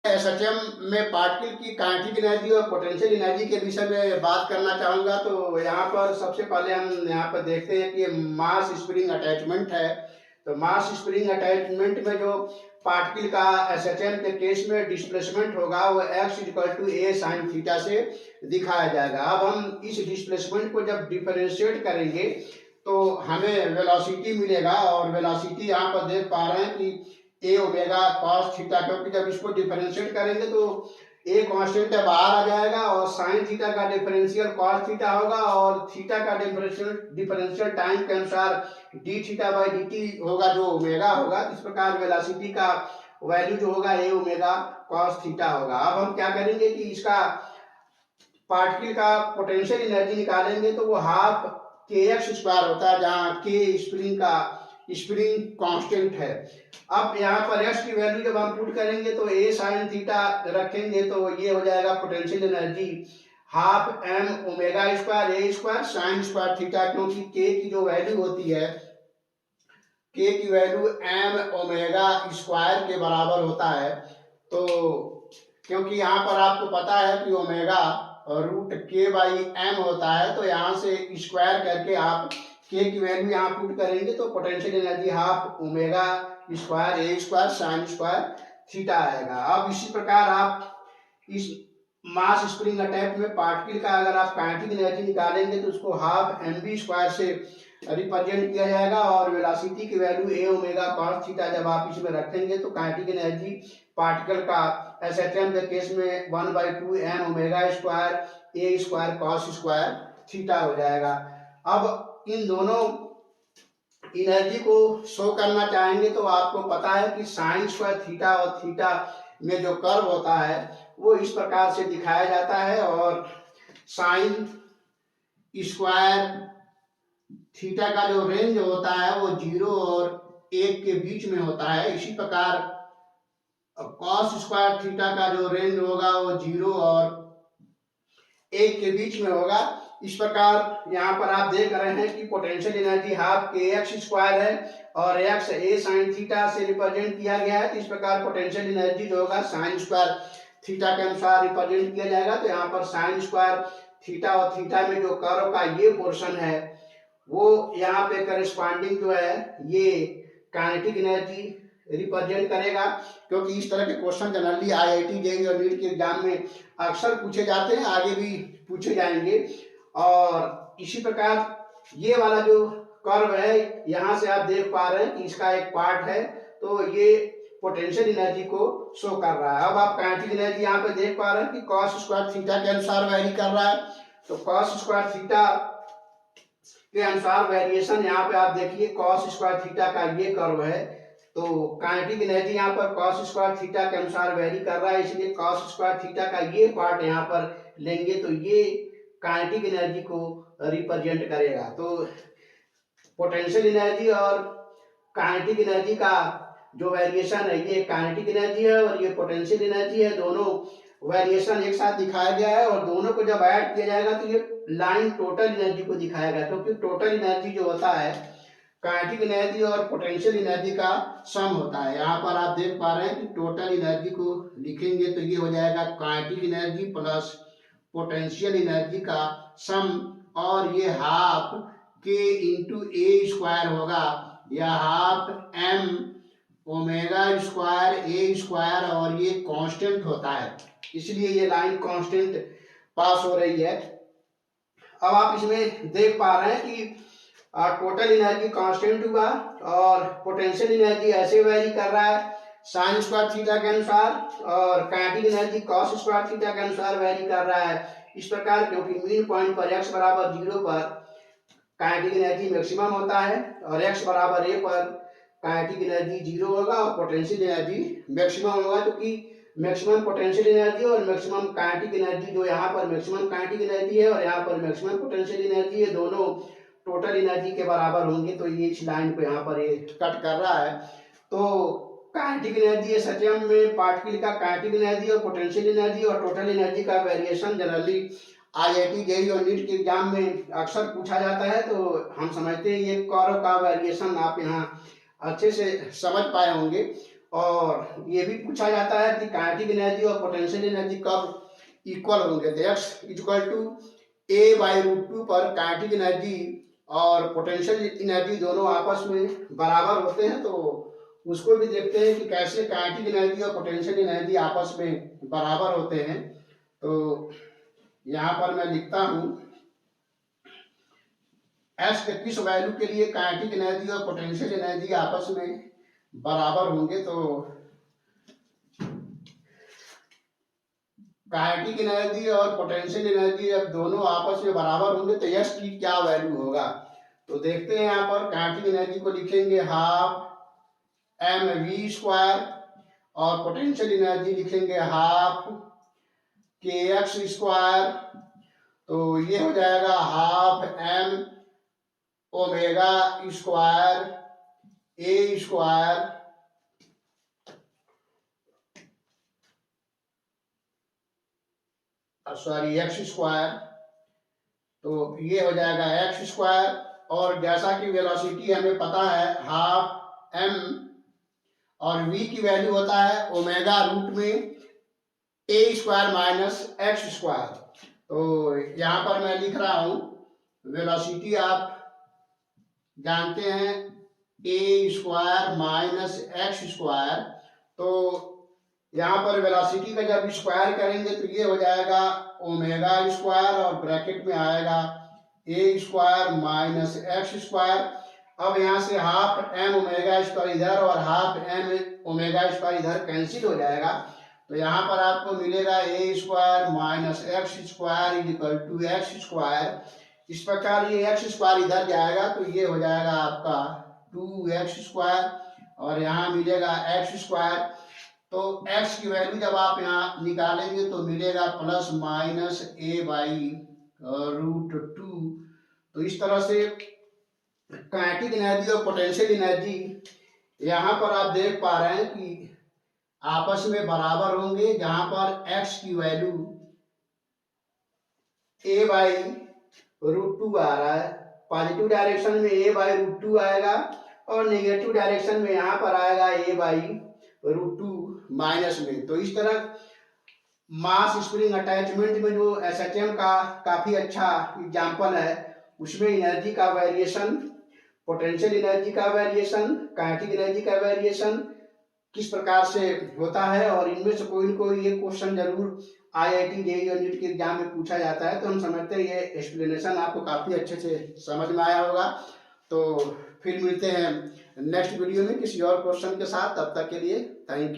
SHM में particle की kinetic energy और पोटेंशियल एनर्जी के विषय में बात करना चाहूँगा। तो यहाँ पर सबसे पहले हम यहाँ पर देखते हैं कि मास स्प्रिंग अटैचमेंट है। तो मास स्प्रिंग अटैचमेंट में जो पार्टिकल का एसएचएम के केस में डिस्प्लेसमेंट होगा वो x = a sin थीटा से दिखाया जाएगा। अब हम इस डिस्प्लेसमेंट को जब डिफरेंशिएट करेंगे तो हमें वेलोसिटी मिलेगा, और वेलोसिटी यहाँ पर देख पा रहे हैं कि ए ओमेगा कॉस थीटा, क्योंकि जब इसको डिफरेंशिएट करेंगे तो ए कांस्टेंट है बाहर आ जाएगा, और साइन थीटा का डिफरेंशियल कॉस थीटा होगा, और थीटा का डिफरेंशियल टाइम के अनुसार D theta by D T होगा जो ओमेगा होगा। इस प्रकार वेलोसिटी का वैल्यू जो होगा ए ओमेगा कॉस थीटा होगा। अब हम क्या करेंगे कि इसका पार्टिकल का पोटेंशियल एनर्जी निकालेंगे तो वो हाफ के एक्स स्क्वायर होता है, जहाँ के स्प्रिंग कांस्टेंट है। अब यहाँ पर x की वैल्यू जब हम पुट करेंगे तो a sin थीटा रखेंगे तो ये हो जाएगा potential energy half m omega square a square sine square theta, क्योंकि k की जो वैल्यू होती है, k की वैल्यू m ओमेगा स्क्वायर के बराबर होता है। तो क्योंकि यहाँ पर आपको पता है कि ओमेगा रूट के बाई एम होता है, तो यहाँ से स्क्वायर करके आप के की वैल्यू यहाँ पुट करेंगे तो potential energy half omega square A square sine square theta आएगा। अब इसी प्रकार आप इस मास स्प्रिंग अटैक में पार्टिकल का अगर आप काइनेटिक एनर्जी निकालेंगे तो उसको हाफ एम बी स्क्वायर से रिप्रेजेंट किया जाएगा, और वेलोसिटी की value A omega cos theta जब आप इसमें रखेंगे तो काइनेटिक एनर्जी पार्टिकल का एसएचएम के केस में 1/2 m omega square A square cos square theta हो जाएगा। अब इन दोनों एनर्जी को शो करना चाहेंगे तो आपको पता है कि साइन स्क्वायर थीटा और थीटा में जो कर्व होता है वो इस प्रकार से दिखाया जाता है, और साइन स्क्वायर थीटा का जो रेंज होता है वो 0 और 1 के बीच में होता है। इसी प्रकार कॉस स्क्वायर थीटा का जो रेंज होगा वो 0 और 1 के बीच में होगा। इस प्रकार यहाँ पर आप देख रहे हैं कि पोटेंशियल एनर्जी हाफ के एक्स स्क्वायर है और एक्स ए साइन थीटा से रिप्रेजेंट किया गया है। तो इस प्रकार पोटेंशियल एनर्जी जो होगा साइन स्क्वायर थीटा के अनुसार रिप्रेजेंट किया जाएगा। तो यहाँ पर साइन स्क्वायर थीटा और थीटा में जो कर्व का ये पोर्शन है वो यहाँ पे करस्पॉन्डिंग जो है ये काइनेटिक एनर्जी रिप्रेजेंट करेगा, क्योंकि इस तरह के क्वेश्चन जनरली आईआईटी जेईई और नीट के एग्जाम में अक्सर पूछे जाते हैं, आगे भी पूछे जाएंगे। और इसी प्रकार ये वाला जो कर्व है यहाँ से आप देख पा रहे हैं कि इसका एक पार्ट है, तो ये पोटेंशियल एनर्जी को शो कर रहा है। अब आप काइनेटिक एनर्जी यहाँ पे देख पा रहे हैं कि कॉस स्क्वायर थीटा के अनुसार वैरी कर रहा है। तो कॉस स्क्वायर थीटा के अनुसार वेरिएशन यहाँ पे आप देखिए कॉस स्क्वायर थीटा का ये कर्व है, तो काइनेटिक एनर्जी यहाँ पर कॉस स्क्वायर थीटा के अनुसार वेरी कर रहा है, इसलिए कॉस स्क्वायर थीटा का ये पार्ट यहाँ पर लेंगे तो ये काइनेटिक एनर्जी को रिप्रेजेंट करेगा। तो पोटेंशियल एनर्जी और काइनेटिक एनर्जी का जो वेरिएशन है ये काइनेटिक एनर्जी है और ये पोटेंशियल एनर्जी है, दोनों वेरिएशन एक साथ दिखाया गया है, और दोनों को जब ऐड किया जाएगा तो ये लाइन टोटल एनर्जी को दिखाएगा, क्योंकि टोटल एनर्जी जो होता है काइनेटिक एनर्जी और पोटेंशियल एनर्जी का सम होता है। यहाँ पर आप देख पा रहे हैं कि टोटल एनर्जी को लिखेंगे तो ये हो जाएगा kinetic energy plus potential energy का सम, और ये हाफ के इंटू ए स्क्वायर होगा, या half M omega square A square, और ये कांस्टेंट होता है इसलिए ये लाइन कांस्टेंट पास हो रही है। अब आप इसमें देख पा रहे हैं कि टोटल एनर्जी कांस्टेंट हुआ और पोटेंशियल एनर्जी ऐसे वेरी कर रहा है साइन स्क्वायर थीटा के अनुसार, और kinetic energy cos square theta के अनुसार वेरी कर रहा है। इस प्रकार क्योंकि मीन पॉइंट पर x बराबर 0 पर काइनेटिक एनर्जी मैक्सिमम होता है और x बराबर a पर काइनेटिक एनर्जी 0 होगा और पोटेंशियल एनर्जी मैक्सिमम होगा, क्योंकि मैक्सिमम पोटेंशियल एनर्जी और मैक्सिमम काइनेटिक एनर्जी जो यहाँ पर मैक्सिमम काइनेटिक एनर्जी है और यहाँ पर मैक्सिमम पोटेंशियल एनर्जी है, दोनों टोटल एनर्जी के बराबर होंगे। तो ये इस लाइन को यहाँ पर ये कट कर रहा है। तो काइनेटिक एनर्जी एसएचएम में पार्टिकल का काइनेटिक एनर्जी और पोटेंशियल एनर्जी और टोटल एनर्जी का वेरिएशन जनरली आईआईटी जेईई और नीट के एग्जाम में अक्सर पूछा जाता है, तो हम समझते हैं ये कर्व का वेरिएशन आप यहाँ अच्छे से समझ पाए होंगे। और ये भी पूछा जाता है कि काइनेटिक एनर्जी और पोटेंशियल एनर्जी कब इक्वल होंगे। तो x इक्वल टू a/√2 पर काइनेटिक एनर्जी और पोटेंशियल एनर्जी दोनों आपस में बराबर होते हैं। तो उसको भी देखते हैं कि कैसे काइनेटिक एनर्जी और पोटेंशियल एनर्जी आपस में बराबर होते हैं। तो यहाँ पर मैं लिखता हूँ एस के किस वैल्यू के लिए काइनेटिक एनर्जी और पोटेंशियल एनर्जी आपस में बराबर होंगे। तो काइनेटिक एनर्जी और पोटेंशियल एनर्जी जब दोनों आपस में बराबर होंगे तो एस की क्या वैल्यू होगा। तो देखते हैं यहाँ पर काइनेटिक एनर्जी को लिखेंगे हाफ mv² और पोटेंशियल एनर्जी लिखेंगे हाफ kx²। तो ये हो जाएगा half m omega square a square x²। तो ये हो जाएगा x²। और जैसा कि वेलोसिटी हमें पता है हाफ m और v की वैल्यू होता है ओमेगा रूट में a² माइनस x²। तो यहाँ पर मैं लिख रहा हूं वेलोसिटी आप जानते हैं a² माइनस x²। तो यहाँ पर वेलोसिटी का जब स्क्वायर करेंगे तो ये हो जाएगा ओमेगा² और ब्रैकेट में आएगा a² माइनस x²। अब यहाँ से हाफ m ओमेगा² इधर और हाफ m ओमेगा² इधर कैंसिल हो जाएगा। तो यहाँ पर आपको मिलेगा a² minus x² equal to x²। इस प्रकार ये x² इधर जाएगा तो ये हो जाएगा आपका 2x² और यहाँ मिलेगा x²। तो x की वैल्यू जब आप यहाँ निकालेंगे तो मिलेगा प्लस माइनस a/√2। तो इस तरह से काइनेटिक एनर्जी और पोटेंशियल एनर्जी यहाँ पर आप देख पा रहे हैं कि आपस में बराबर होंगे, जहां पर x की वैल्यू a/√2 आ रहा है। पॉजिटिव डायरेक्शन में a/√2 आएगा और नेगेटिव डायरेक्शन में यहाँ पर आएगा a/√2 माइनस में। तो इस तरह मास स्प्रिंग अटैचमेंट में जो SHM का काफी अच्छा एग्जाम्पल है उसमें एनर्जी का वेरिएशन, पोटेंशियल एनर्जी का वेरिएशन, काइनेटिक एनर्जी का वेरिएशन किस प्रकार से होता है और इनमें से कोई न कोई ये क्वेश्चन जरूर IIT JEE और नीट के एग्जाम में पूछा जाता है। तो हम समझते हैं ये एक्सप्लेनेशन आपको काफी अच्छे से समझ में आया होगा। तो फिर मिलते हैं नेक्स्ट वीडियो में किसी और क्वेश्चन के साथ। तब तक के लिए थैंक यू।